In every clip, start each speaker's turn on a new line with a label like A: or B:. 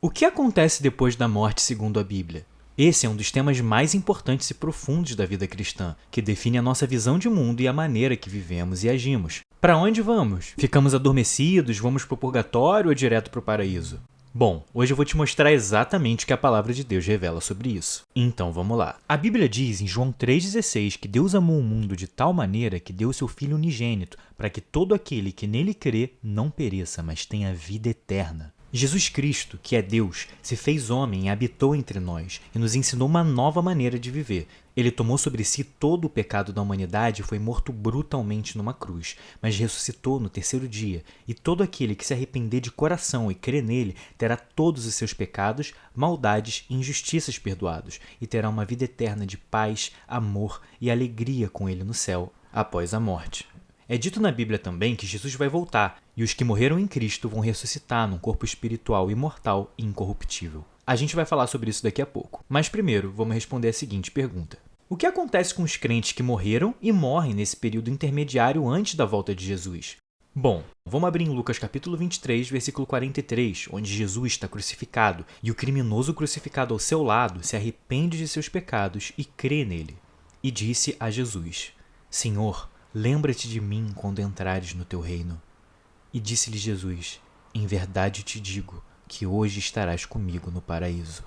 A: O que acontece depois da morte segundo a Bíblia? Esse é um dos temas mais importantes e profundos da vida cristã, que define a nossa visão de mundo e a maneira que vivemos e agimos. Para onde vamos? Ficamos adormecidos? Vamos para o purgatório ou direto para o paraíso? Bom, hoje eu vou te mostrar exatamente o que a palavra de Deus revela sobre isso. Então vamos lá. A Bíblia diz em João 3,16 que Deus amou o mundo de tal maneira que deu seu Filho unigênito, para que todo aquele que nele crê não pereça, mas tenha vida eterna. Jesus Cristo, que é Deus, se fez homem e habitou entre nós e nos ensinou uma nova maneira de viver. Ele tomou sobre si todo o pecado da humanidade e foi morto brutalmente numa cruz, mas ressuscitou no terceiro dia, e todo aquele que se arrepender de coração e crer nele terá todos os seus pecados, maldades e injustiças perdoados, e terá uma vida eterna de paz, amor e alegria com ele no céu, após a morte. É dito na Bíblia também que Jesus vai voltar e os que morreram em Cristo vão ressuscitar num corpo espiritual imortal e incorruptível. A gente vai falar sobre isso daqui a pouco, mas primeiro vamos responder a seguinte pergunta. O que acontece com os crentes que morreram e morrem nesse período intermediário antes da volta de Jesus? Bom, vamos abrir em Lucas capítulo 23, versículo 43, onde Jesus está crucificado e o criminoso crucificado ao seu lado se arrepende de seus pecados e crê nele. E disse a Jesus: Senhor, lembra-te de mim quando entrares no teu reino. E disse-lhe Jesus: Em verdade te digo que hoje estarás comigo no paraíso.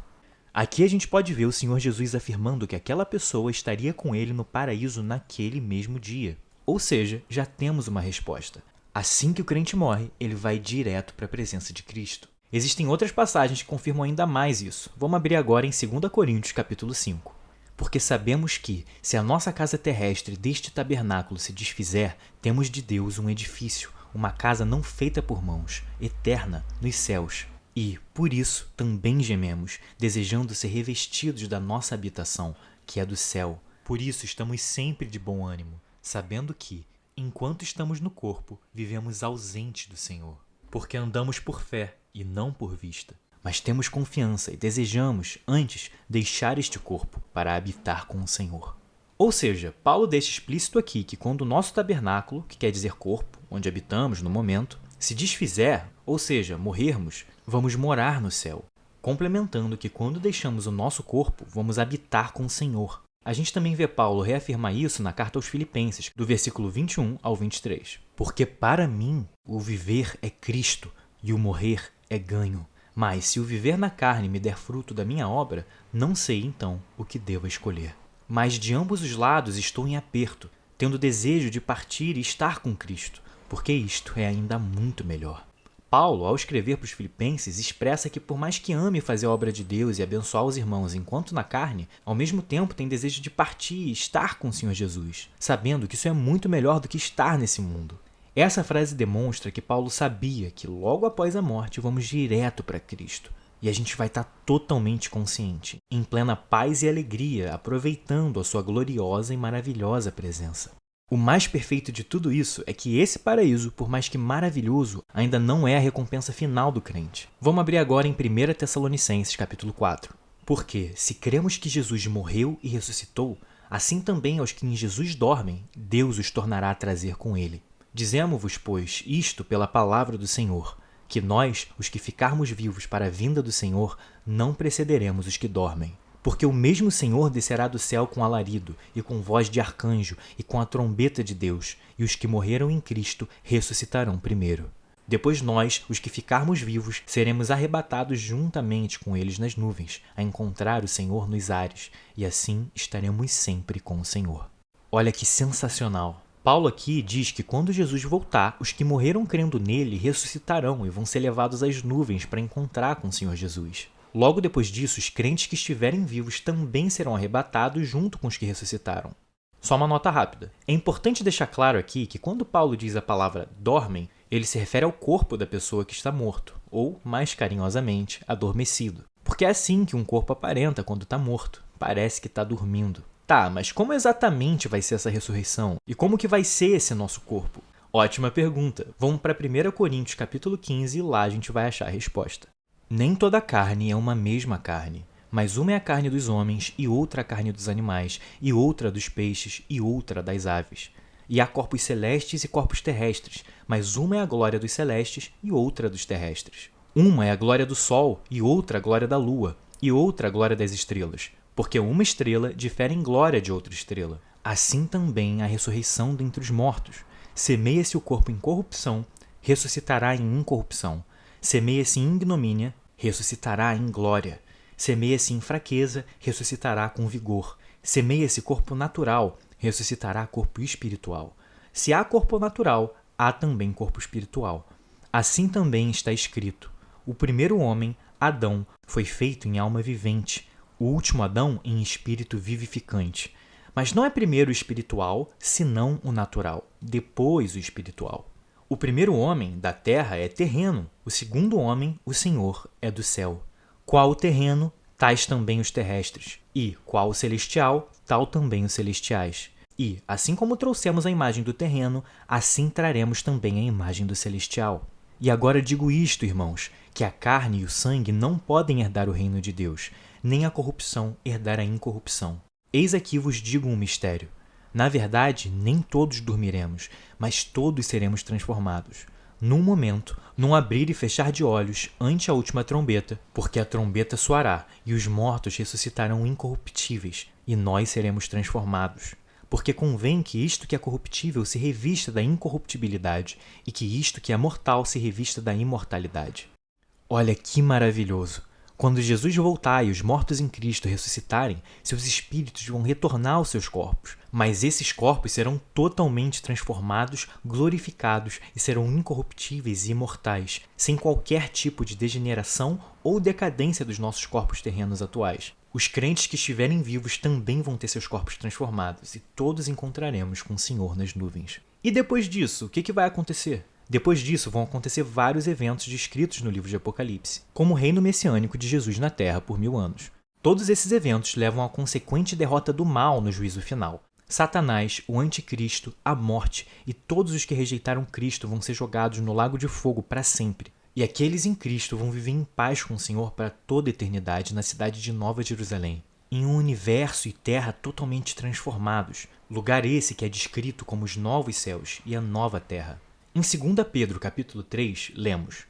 A: Aqui a gente pode ver o Senhor Jesus afirmando que aquela pessoa estaria com ele no paraíso naquele mesmo dia. Ou seja, já temos uma resposta. Assim que o crente morre, ele vai direto para a presença de Cristo. Existem outras passagens que confirmam ainda mais isso. Vamos abrir agora em 2 Coríntios capítulo 5. Porque sabemos que, se a nossa casa terrestre deste tabernáculo se desfizer, temos de Deus um edifício, uma casa não feita por mãos, eterna, nos céus. E, por isso, também gememos, desejando ser revestidos da nossa habitação, que é do céu. Por isso estamos sempre de bom ânimo, sabendo que, enquanto estamos no corpo, vivemos ausentes do Senhor. Porque andamos por fé e não por vista. Mas temos confiança e desejamos, antes, deixar este corpo para habitar com o Senhor. Ou seja, Paulo deixa explícito aqui que quando o nosso tabernáculo, que quer dizer corpo, onde habitamos no momento, se desfizer, ou seja, morrermos, vamos morar no céu. Complementando que quando deixamos o nosso corpo, vamos habitar com o Senhor. A gente também vê Paulo reafirmar isso na carta aos Filipenses, do versículo 21 ao 23. Porque para mim, o viver é Cristo e o morrer é ganho. Mas se o viver na carne me der fruto da minha obra, não sei então o que devo escolher. Mas de ambos os lados estou em aperto, tendo desejo de partir e estar com Cristo, porque isto é ainda muito melhor. Paulo, ao escrever para os Filipenses, expressa que por mais que ame fazer a obra de Deus e abençoar os irmãos enquanto na carne, ao mesmo tempo tem desejo de partir e estar com o Senhor Jesus, sabendo que isso é muito melhor do que estar nesse mundo. Essa frase demonstra que Paulo sabia que logo após a morte vamos direto para Cristo. E a gente vai estar totalmente consciente, em plena paz e alegria, aproveitando a sua gloriosa e maravilhosa presença. O mais perfeito de tudo isso é que esse paraíso, por mais que maravilhoso, ainda não é a recompensa final do crente. Vamos abrir agora em 1 Tessalonicenses capítulo 4. Porque, se cremos que Jesus morreu e ressuscitou, assim também aos que em Jesus dormem, Deus os tornará a trazer com ele. Dizemo-vos, pois, isto pela palavra do Senhor, que nós, os que ficarmos vivos para a vinda do Senhor, não precederemos os que dormem. Porque o mesmo Senhor descerá do céu com alarido, e com voz de arcanjo, e com a trombeta de Deus, e os que morreram em Cristo ressuscitarão primeiro. Depois nós, os que ficarmos vivos, seremos arrebatados juntamente com eles nas nuvens, a encontrar o Senhor nos ares, e assim estaremos sempre com o Senhor. Olha que sensacional! Paulo aqui diz que quando Jesus voltar, os que morreram crendo nele ressuscitarão e vão ser levados às nuvens para encontrar com o Senhor Jesus. Logo depois disso, os crentes que estiverem vivos também serão arrebatados junto com os que ressuscitaram. Só uma nota rápida. É importante deixar claro aqui que quando Paulo diz a palavra dormem, ele se refere ao corpo da pessoa que está morto, ou, mais carinhosamente, adormecido. Porque é assim que um corpo aparenta quando está morto, parece que está dormindo. Tá, mas como exatamente vai ser essa ressurreição? E como que vai ser esse nosso corpo? Ótima pergunta. Vamos para 1 Coríntios capítulo 15 e lá a gente vai achar a resposta. Nem toda carne é uma mesma carne, mas uma é a carne dos homens, e outra a carne dos animais, e outra dos peixes, e outra das aves. E há corpos celestes e corpos terrestres, mas uma é a glória dos celestes e outra dos terrestres. Uma é a glória do sol, e outra a glória da lua, e outra a glória das estrelas, porque uma estrela difere em glória de outra estrela. Assim também a ressurreição dentre os mortos. Semeia-se o corpo em corrupção, ressuscitará em incorrupção. Semeia-se em ignomínia, ressuscitará em glória. Semeia-se em fraqueza, ressuscitará com vigor. Semeia-se corpo natural, ressuscitará corpo espiritual. Se há corpo natural, há também corpo espiritual. Assim também está escrito: o primeiro homem, Adão, foi feito em alma vivente, o último Adão em espírito vivificante. Mas não é primeiro o espiritual, senão o natural, depois o espiritual. O primeiro homem da terra é terreno, o segundo homem, o Senhor, é do céu. Qual o terreno, tais também os terrestres, e qual o celestial, tal também os celestiais. E, assim como trouxemos a imagem do terreno, assim traremos também a imagem do celestial. E agora digo isto, irmãos, que a carne e o sangue não podem herdar o reino de Deus, nem a corrupção herdar a incorrupção. Eis aqui vos digo um mistério. Na verdade, nem todos dormiremos, mas todos seremos transformados. Num momento, num abrir e fechar de olhos, ante a última trombeta, porque a trombeta soará, e os mortos ressuscitarão incorruptíveis, e nós seremos transformados. Porque convém que isto que é corruptível se revista da incorruptibilidade, e que isto que é mortal se revista da imortalidade. Olha que maravilhoso! Quando Jesus voltar e os mortos em Cristo ressuscitarem, seus espíritos vão retornar aos seus corpos, mas esses corpos serão totalmente transformados, glorificados e serão incorruptíveis e imortais, sem qualquer tipo de degeneração ou decadência dos nossos corpos terrenos atuais. Os crentes que estiverem vivos também vão ter seus corpos transformados e todos encontraremos com o Senhor nas nuvens. E depois disso, o que vai acontecer? Depois disso, vão acontecer vários eventos descritos no livro de Apocalipse, como o reino messiânico de Jesus na Terra por 1000 anos. Todos esses eventos levam à consequente derrota do mal no juízo final. Satanás, o anticristo, a morte e todos os que rejeitaram Cristo vão ser jogados no lago de fogo para sempre. E aqueles em Cristo vão viver em paz com o Senhor para toda a eternidade na cidade de Nova Jerusalém, em um universo e terra totalmente transformados, lugar esse que é descrito como os novos céus e a nova terra. Em 2 Pedro, capítulo 3, lemos: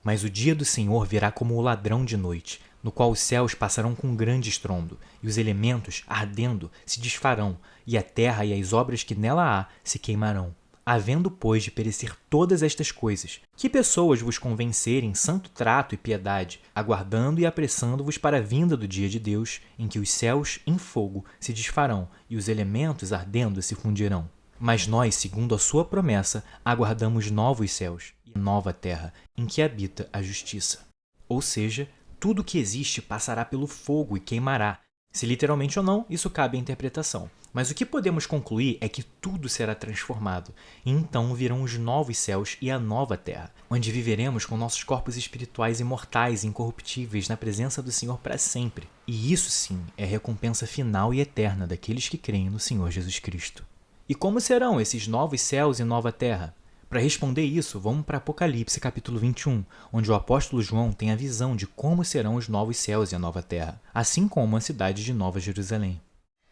A: Mas o dia do Senhor virá como o ladrão de noite, no qual os céus passarão com grande estrondo, e os elementos, ardendo, se desfarão, e a terra e as obras que nela há se queimarão. Havendo, pois, de perecer todas estas coisas, que pessoas vos convencerem santo trato e piedade, aguardando e apressando-vos para a vinda do dia de Deus, em que os céus em fogo se desfarão, e os elementos ardendo se fundirão. Mas nós, segundo a sua promessa, aguardamos novos céus e nova terra, em que habita a justiça. Ou seja, tudo que existe passará pelo fogo e queimará. Se literalmente ou não, isso cabe à interpretação. Mas o que podemos concluir é que tudo será transformado, e então virão os novos céus e a nova terra, onde viveremos com nossos corpos espirituais imortais e incorruptíveis na presença do Senhor para sempre. E isso sim é a recompensa final e eterna daqueles que creem no Senhor Jesus Cristo. E como serão esses novos céus e nova terra? Para responder isso, vamos para Apocalipse capítulo 21, onde o apóstolo João tem a visão de como serão os novos céus e a nova terra, assim como a cidade de Nova Jerusalém.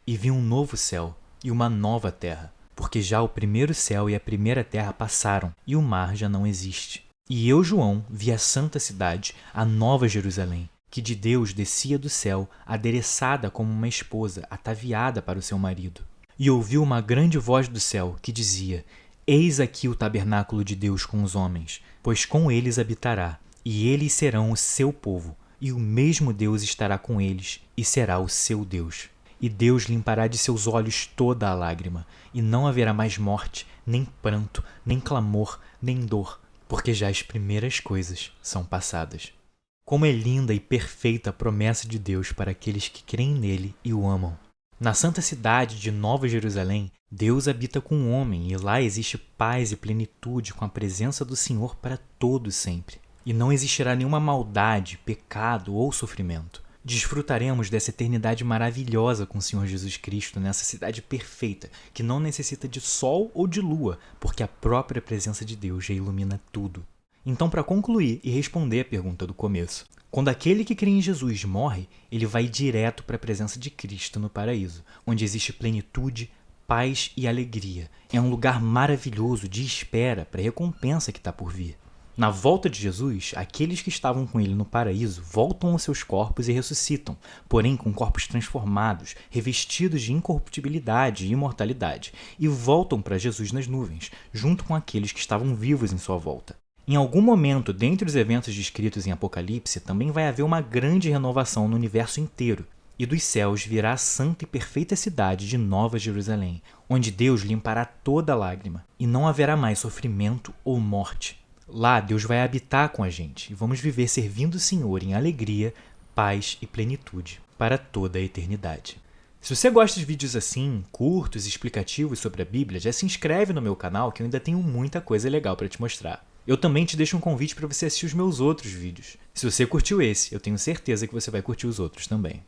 A: E vi um novo céu e uma nova terra, porque já o primeiro céu e a primeira terra passaram, e o mar já não existe. E eu, João, vi a santa cidade, a nova Jerusalém, que de Deus descia do céu, adereçada como uma esposa, ataviada para o seu marido. E ouvi uma grande voz do céu, que dizia: Eis aqui o tabernáculo de Deus com os homens, pois com eles habitará, e eles serão o seu povo, e o mesmo Deus estará com eles, e será o seu Deus. E Deus limpará de seus olhos toda a lágrima, e não haverá mais morte, nem pranto, nem clamor, nem dor, porque já as primeiras coisas são passadas. Como é linda e perfeita a promessa de Deus para aqueles que creem nele e o amam. Na santa cidade de Nova Jerusalém, Deus habita com o homem, e lá existe paz e plenitude com a presença do Senhor para todo sempre. E não existirá nenhuma maldade, pecado ou sofrimento. Desfrutaremos dessa eternidade maravilhosa com o Senhor Jesus Cristo nessa cidade perfeita, que não necessita de sol ou de lua, porque a própria presença de Deus já ilumina tudo. Então, para concluir e responder a pergunta do começo, quando aquele que crê em Jesus morre, ele vai direto para a presença de Cristo no paraíso, onde existe plenitude, paz e alegria. É um lugar maravilhoso de espera para a recompensa que está por vir. Na volta de Jesus, aqueles que estavam com ele no paraíso voltam aos seus corpos e ressuscitam, porém com corpos transformados, revestidos de incorruptibilidade e imortalidade, e voltam para Jesus nas nuvens, junto com aqueles que estavam vivos em sua volta. Em algum momento, dentre os eventos descritos em Apocalipse, também vai haver uma grande renovação no universo inteiro, e dos céus virá a santa e perfeita cidade de Nova Jerusalém, onde Deus limpará toda lágrima, e não haverá mais sofrimento ou morte. Lá, Deus vai habitar com a gente e vamos viver servindo o Senhor em alegria, paz e plenitude para toda a eternidade. Se você gosta de vídeos assim, curtos e explicativos sobre a Bíblia, já se inscreve no meu canal que eu ainda tenho muita coisa legal para te mostrar. Eu também te deixo um convite para você assistir os meus outros vídeos. Se você curtiu esse, eu tenho certeza que você vai curtir os outros também.